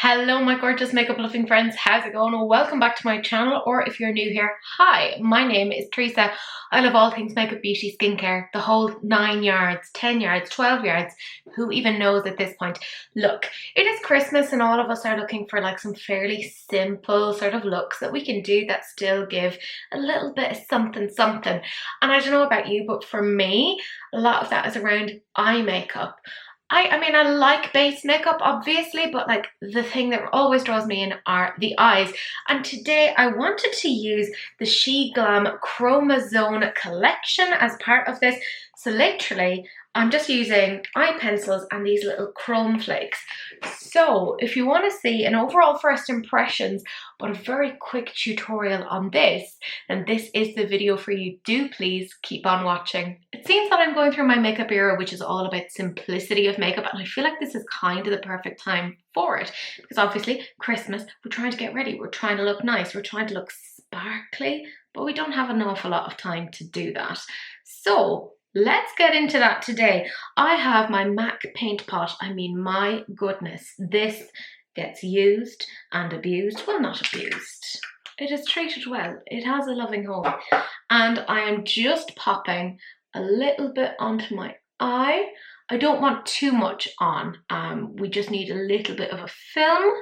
Hello my gorgeous makeup loving friends, how's it going? Welcome back to my channel, or if you're new here, hi, my name is Teresa. I love all things makeup, beauty, skincare, the whole 9 yards, 10 yards, 12 yards, who even knows at this point. Look, it is Christmas and all of us are looking for like some fairly simple sort of looks that we can do that still give a little bit of something. And I don't know about you, but for me, a lot of that is around eye makeup. I mean, I like base makeup, obviously, but like the thing that always draws me in are the eyes. And today I wanted to use the SheGlam Chromazone collection as part of this. So literally, I'm just using eye pencils and these little chrome flakes. So if you want to see an overall first impressions, but a very quick tutorial on this, then this is the video for you. Do please keep on watching. It seems that I'm going through my makeup era, which is all about simplicity of makeup, and I feel like this is kind of the perfect time for it, because obviously Christmas, we're trying to get ready, we're trying to look nice, we're trying to look sparkly, but we don't have an awful lot of time to do that. So let's get into that today. I have my MAC paint pot. I mean, my goodness, this gets used and abused. Well, not abused. It is treated well. It has a loving home. And I am just popping a little bit onto my eye. I don't want too much on. We just need a little bit of a film.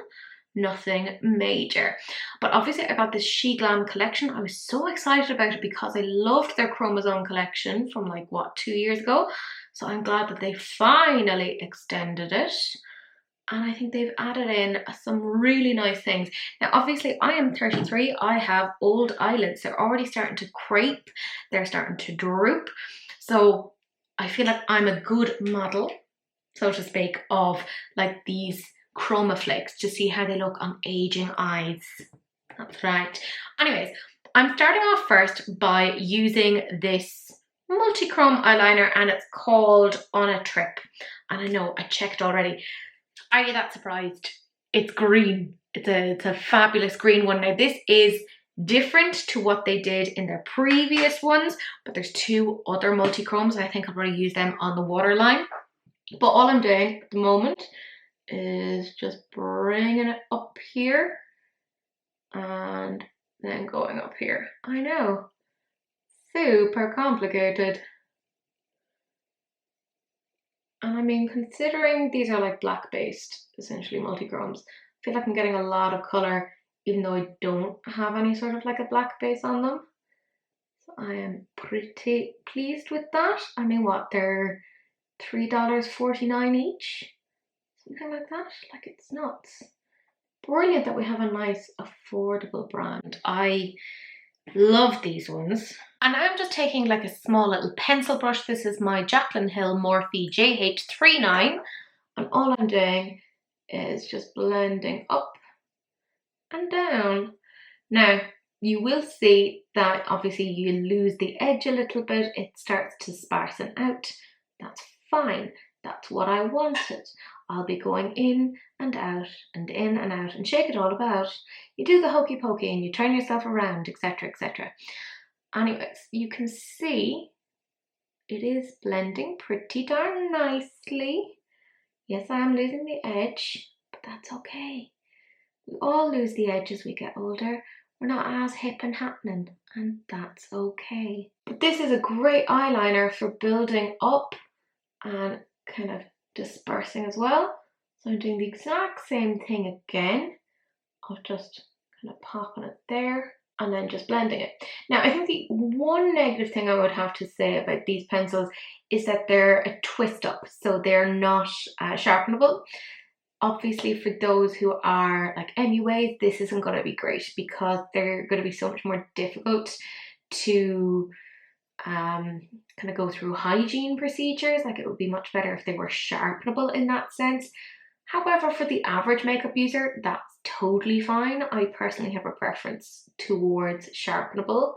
Nothing major. But obviously I got this SheGlam collection. I was so excited about it because I loved their Chromazone collection from like, what, 2 years ago? So I'm glad that they finally extended it. And I think they've added in some really nice things. Now, obviously, I am 33. I have old eyelids. They're already starting to crepe. They're starting to droop. So I feel like I'm a good model, so to speak, of like these chroma flakes to see how they look on aging eyes. That's right. Anyways, I'm starting off first by using this multi-chrome eyeliner, and it's called On a Trip. And I know I checked already. Are you that surprised? It's green. It's a fabulous green one. Now this is different to what they did in their previous ones, but there's two other multi-chromes. I think I'll probably use them on the waterline. But all I'm doing at the moment is just bringing it up here and then going up here. I know, super complicated. And I mean, considering these are like black based, essentially multi-chromes, I feel like I'm getting a lot of colour even though I don't have any sort of like a black base on them. So I am pretty pleased with that. I mean, what, they're $3.49 each? Something like that. Like, it's nuts. Brilliant that we have a nice affordable brand. I love these ones. And I'm just taking like a small little pencil brush. This is my Jaclyn Hill Morphe JH39. And all I'm doing is just blending up and down. Now, you will see that obviously you lose the edge a little bit. It starts to sparsen out. That's fine. That's what I wanted. I'll be going in and out and in and out and shake it all about. You do the hokey pokey and you turn yourself around, etc., etc. Anyways, you can see it is blending pretty darn nicely. Yes, I am losing the edge, but that's okay. We all lose the edge as we get older. We're not as hip and happening, and that's okay. But this is a great eyeliner for building up and kind of dispersing as well. So I'm doing the exact same thing again of just kind of popping it there and then just blending it. Now, I think the one negative thing I would have to say about these pencils is that they're a twist up, so they're not sharpenable. Obviously, for those who are like MUAs, this isn't going to be great because they're going to be so much more difficult to kind of go through hygiene procedures. Like, it would be much better if they were sharpenable in that sense. However, for the average makeup user, that's totally fine. I personally have a preference towards sharpenable.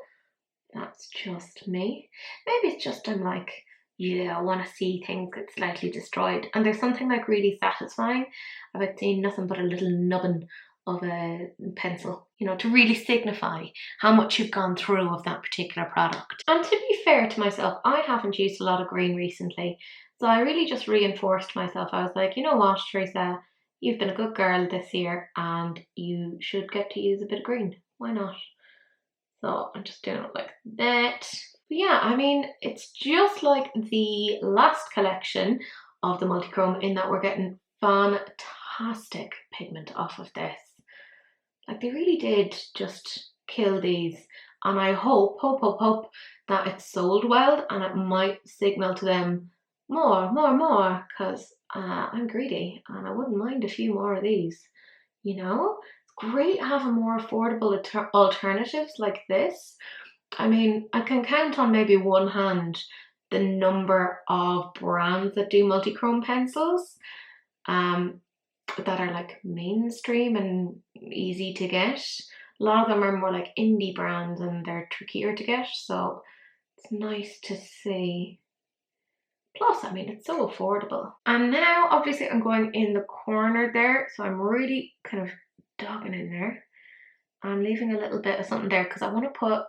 That's just me. Maybe it's just I'm like, yeah, I want to see things get slightly destroyed. And there's something like really satisfying about seeing nothing but a little nubbin of a pencil, you know, to really signify how much you've gone through of that particular product. And to be fair to myself, I haven't used a lot of green recently. So I really just reinforced myself. I was like, you know what, Teresa, you've been a good girl this year and you should get to use a bit of green. Why not? So I'm just doing it like that. But yeah, I mean, it's just like the last collection of the Multichrome in that we're getting fantastic pigment off of this. Like, they really did just kill these. And I hope that it's sold well and it might signal to them more, because I'm greedy and I wouldn't mind a few more of these, you know? It's great having more affordable alternatives like this. I mean, I can count on maybe one hand the number of brands that do multichrome pencils that are like mainstream and easy to get. A lot of them are more like indie brands and they're trickier to get, so it's nice to see. Plus, I mean, it's so affordable. And now, obviously, I'm going in the corner there, so I'm really kind of dogging in there. I'm leaving a little bit of something there because I want to put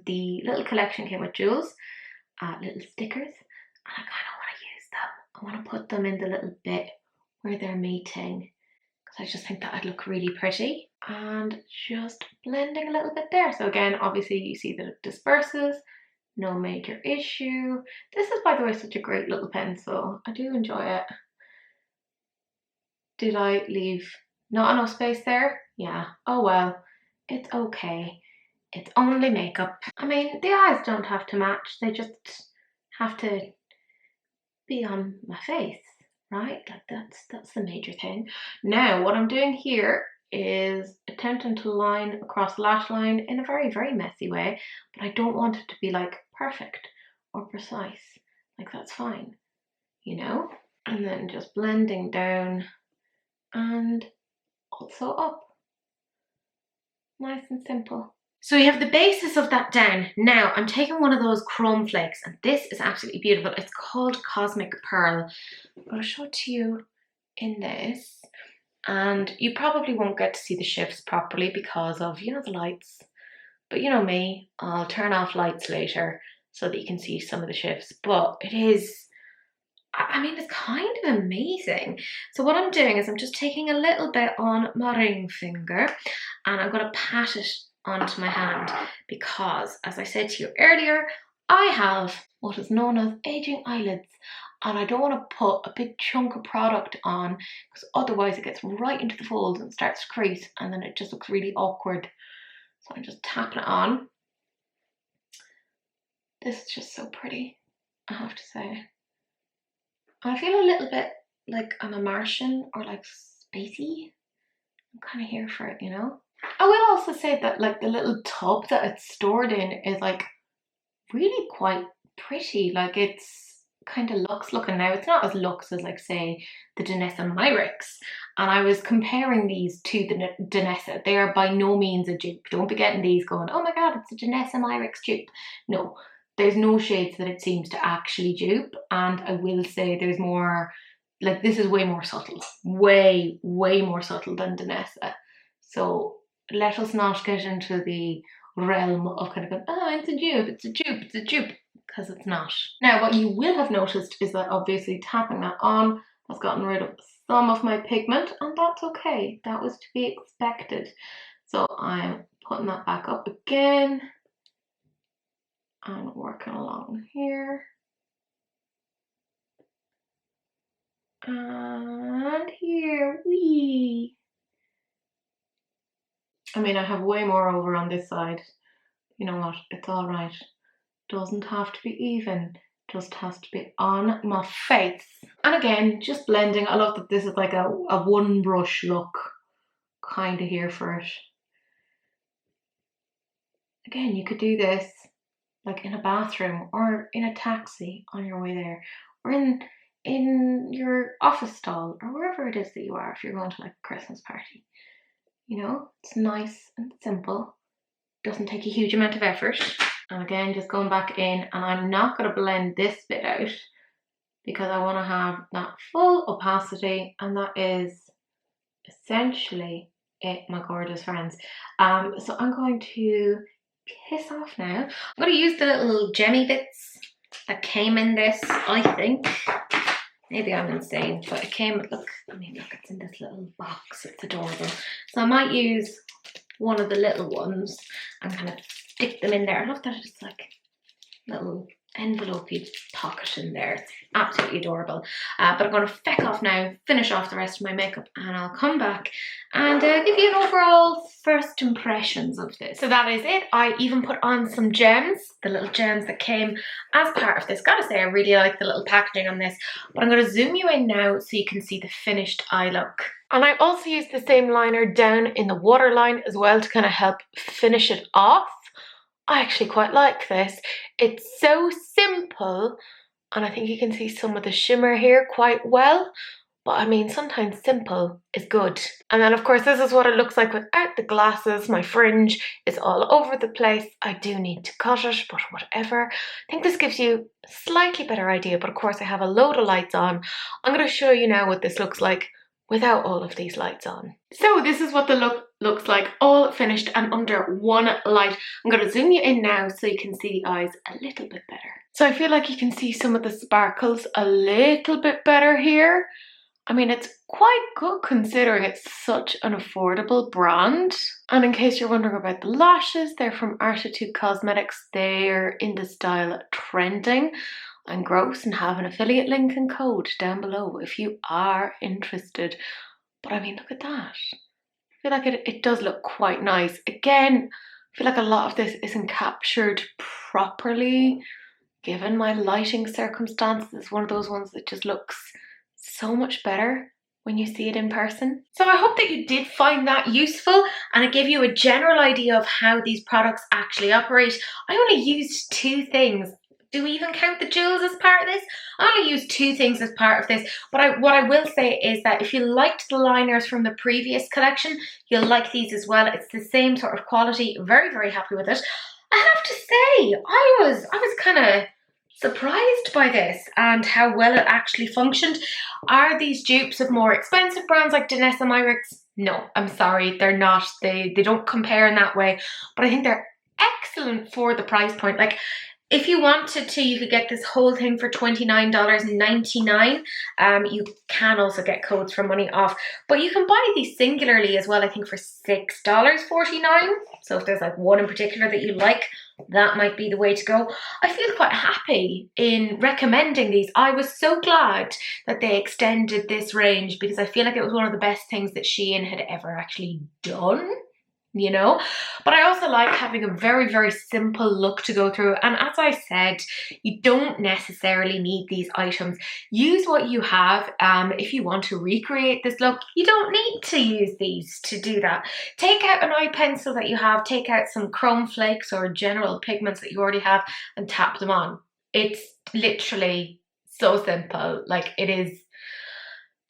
the little collection came with jewels, little stickers, and I kind of want to use them. I want to put them in the little bit where they're meeting because I just think that would look really pretty. And just blending a little bit there. So again, obviously you see that it disperses, no major issue. This is, by the way, such a great little pencil. I do enjoy it. Did I leave not enough space there? Yeah, oh well, it's okay. It's only makeup. I mean, the eyes don't have to match, they just have to be on my face, right? Like that's the major thing. Now, what I'm doing here is attempting to line across the lash line in a very, very messy way, but I don't want it to be like perfect or precise. Like, that's fine, you know? And then just blending down and also up. Nice and simple. So we have the basis of that down. Now I'm taking one of those chrome flakes and this is absolutely beautiful. It's called Cosmic Pearl. I'm going to show it to you in this. And you probably won't get to see the shifts properly because of, you know, the lights. But you know me, I'll turn off lights later so that you can see some of the shifts. But it is, I mean, it's kind of amazing. So what I'm doing is I'm just taking a little bit on my ring finger and I'm going to pat it onto my hand because, as I said to you earlier, I have what is known as aging eyelids and I don't want to put a big chunk of product on because otherwise it gets right into the folds and starts to crease and then it just looks really awkward. So I'm just tapping it on. This is just so pretty, I have to say. I feel a little bit like I'm a Martian or like spacey. I'm kind of here for it, you know? I will also say that like the little tub that it's stored in is like really quite pretty. Like, it's kind of luxe looking now. It's not as luxe as like say the Danessa Myricks. And I was comparing these to the Danessa. They are by no means a dupe. Don't be getting these going, oh my god, it's a Danessa Myricks dupe. No, there's no shades that it seems to actually dupe. And I will say there's more, like, this is way more subtle. Way more subtle than Danessa. So let us not get into the realm of kind of going, oh, it's a dupe, it's a dupe, it's a dupe, because it's not. Now, what you will have noticed is that obviously tapping that on has gotten rid of some of my pigment, and that's okay. That was to be expected. So I'm putting that back up again and working along here. And here, wee. I mean, I have way more over on this side. You know what? It's all right. Doesn't have to be even. Just has to be on my face. And again, just blending. I love that this is like a one brush look. Kind of here for it. Again, you could do this like in a bathroom or in a taxi on your way there, or in your office stall or wherever it is that you are if you're going to like a Christmas party. You know, it's nice and simple. Doesn't take a huge amount of effort. And again, just going back in, and I'm not going to blend this bit out because I want to have that full opacity, and that is essentially it, my gorgeous friends. So I'm going to piss off now. I'm going to use the little gemmy bits that came in this, I think. Maybe I'm insane, but it came with, look, I mean, look, it's in this little box. It's adorable. So I might use one of the little ones and kind of stick them in there. I love that it's like little envelopey pocket in there. It's absolutely adorable. But I'm going to feck off now, finish off the rest of my makeup, and I'll come back and give you an overall first impressions of this. So that is it. I even put on some gems, the little gems that came as part of this. Gotta say, I really like the little packaging on this, but I'm going to zoom you in now so you can see the finished eye look. And I also used the same liner down in the waterline as well to kind of help finish it off. I actually quite like this. It's so simple, and I think you can see some of the shimmer here quite well. But I mean, sometimes simple is good. And then of course, this is what it looks like without the glasses. My fringe is all over the place. I do need to cut it, but whatever. I think this gives you a slightly better idea, but of course I have a load of lights on. I'm going to show you now what this looks like without all of these lights on. So this is what the look looks like, all finished and under one light. I'm going to zoom you in now so you can see the eyes a little bit better. So I feel like you can see some of the sparkles a little bit better here. I mean, it's quite good considering it's such an affordable brand. And in case you're wondering about the lashes, they're from Artitude Cosmetics. They're in the style Trending. I'm gross and have an affiliate link and code down below if you are interested. But I mean, look at that. I feel like it does look quite nice. Again, I feel like a lot of this isn't captured properly given my lighting circumstances. It's one of those ones that just looks so much better when you see it in person. So I hope that you did find that useful and it gave you a general idea of how these products actually operate. I only used 2 things. Do we even count the jewels as part of this? I only used 2 things as part of this, but what I will say is that if you liked the liners from the previous collection, you'll like these as well. It's the same sort of quality. Very, very happy with it. I have to say, I was kind of surprised by this and how well it actually functioned. Are these dupes of more expensive brands like Danessa Myricks? No, I'm sorry, they're not. They don't compare in that way, but I think they're excellent for the price point. Like, if you wanted to, you could get this whole thing for $29.99. You can also get codes for money off, but you can buy these singularly as well, I think for $6.49. So if there's like one in particular that you like, that might be the way to go. I feel quite happy in recommending these. I was so glad that they extended this range because I feel like it was one of the best things that Shein had ever actually done. You know, but I also like having a very, very simple look to go through. And as I said, you don't necessarily need these items. Use what you have. If you want to recreate this look, you don't need to use these to do that. Take out an eye pencil that you have, take out some chrome flakes or general pigments that you already have and tap them on. It's literally so simple. Like, it is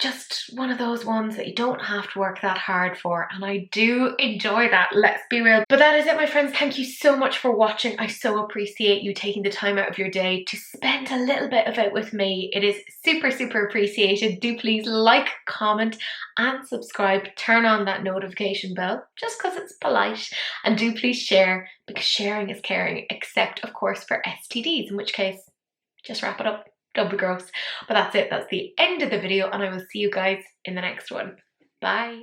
just one of those ones that you don't have to work that hard for, and I do enjoy that, let's be real. But that is it, my friends. Thank you so much for watching. I so appreciate you taking the time out of your day to spend a little bit of it with me. It is super, super appreciated. Do please like, comment and subscribe. Turn on that notification bell just because it's polite, and do please share because sharing is caring, except of course for STDs, in which case just wrap it up. Don't be gross. But that's it. That's the end of the video, and I will see you guys in the next one. Bye.